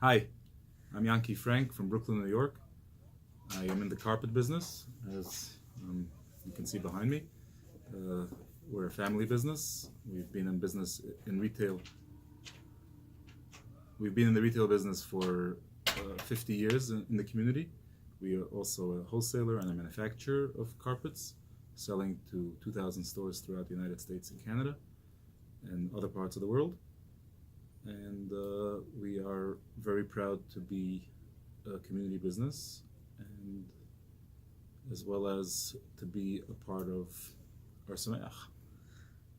Hi, I'm Yankie from Brooklyn, New York. I am in the carpet business, as you can see behind me. Uh, we're a family business. We've been in business in retail. We've been in the retail business for 50 years in the community. We are also a wholesaler and a manufacturer of carpets, selling to 2,000 stores throughout the United States and Canada and other parts of the world. And we are very proud to be a community business, and as well as to be a part of our Sameach.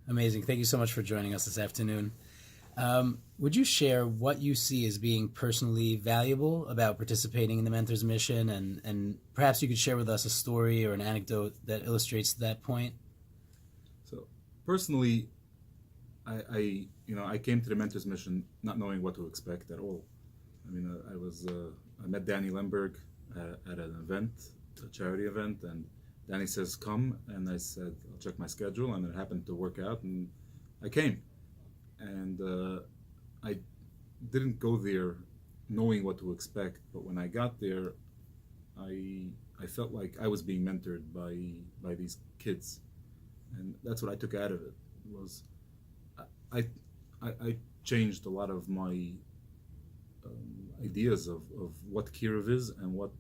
Amazing. Thank you so much for joining us this afternoon. Would you share what you see as being personally valuable about participating in the Mentor's Mission, and perhaps you could share with us a story or an anecdote that illustrates that point? So personally, I came to the Mentor's Mission not knowing what to expect at all. I mean, I met Danny Lemberg at an event, a charity event, and Danny says, come, and I said, I'll check my schedule, and it happened to work out, and I came. And I didn't go there knowing what to expect, but when I got there, I felt like I was being mentored by these kids, and that's what I took out of it. Was I changed a lot of my ideas of what Kiruv is and what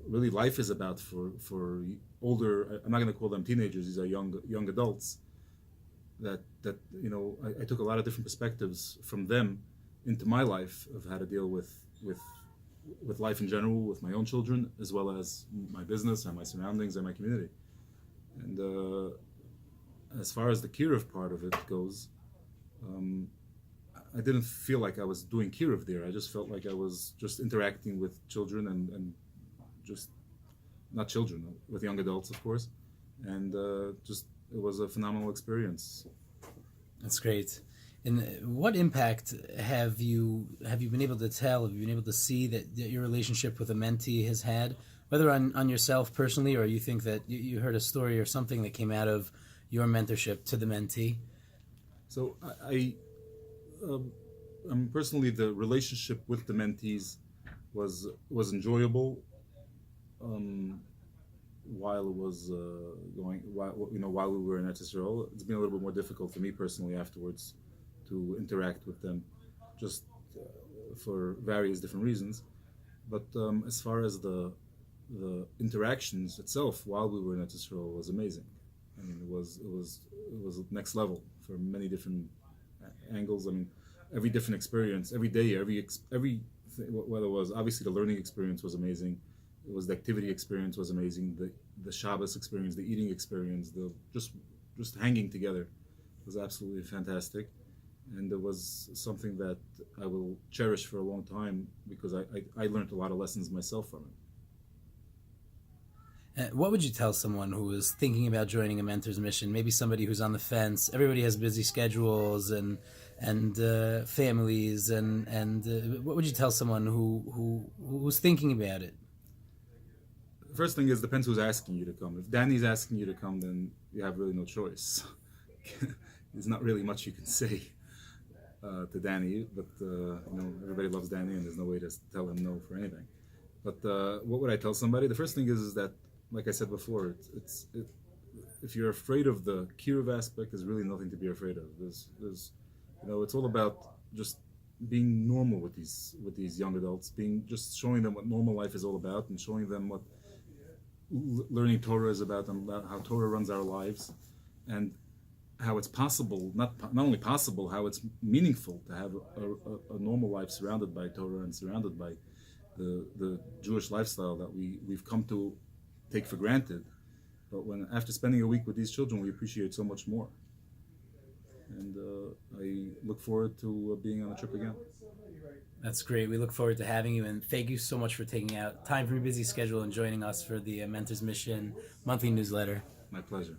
really life is about for older. I'm not going to call them teenagers; these are young adults. That I took a lot of different perspectives from them into my life of how to deal with life in general, with my own children, as well as my business and my surroundings and my community. And as far as the Kiruv part of it goes, I didn't feel like I was doing Kiruv there. I just felt like I was just interacting with children and just not children, with young adults, of course, and just it was a phenomenal experience. That's great. And what impact have you been able to tell? Have you been able to see that your relationship with a mentee has had, whether on yourself personally, or you think that you heard a story or something that came out of your mentorship to the mentee? So personally, the relationship with the mentees was enjoyable. While it was while we were in Eretz Yisrael, it's been a little bit more difficult for me personally afterwards to interact with them, just for various different reasons. But as far as the interactions itself while we were in Eretz Yisrael was amazing. I mean, it was next level for many different angles. I mean, every different experience, every day, whether it was obviously the learning experience was amazing. It was the activity experience was amazing. The Shabbos experience, the eating experience, the just hanging together was absolutely fantastic, and it was something that I will cherish for a long time because I learned a lot of lessons myself from it. What would you tell someone who is thinking about joining a Mentor's Mission? Maybe somebody who's on the fence. Everybody has busy schedules and families, and what would you tell someone who's thinking about it? First thing is, depends who's asking you to come. If Danny's asking you to come, then you have really no choice. There's not really much you can say to Danny, but everybody loves Danny, and there's no way to tell him no for anything. But what would I tell somebody? The first thing is that, like I said before, if you're afraid of the Kiruv aspect, there's really nothing to be afraid of. There's it's all about just being normal with these young adults, just showing them what normal life is all about, and showing them what learning Torah is about, and about how Torah runs our lives, and how it's possible, not only possible, how it's meaningful to have a normal life surrounded by Torah and surrounded by the Jewish lifestyle that we've come to take for granted. But after spending a week with these children, we appreciate so much more. And I look forward to being on a trip again. That's great. We look forward to having you, and thank you so much for taking out time from your busy schedule and joining us for the Mentor's Mission monthly newsletter. My pleasure.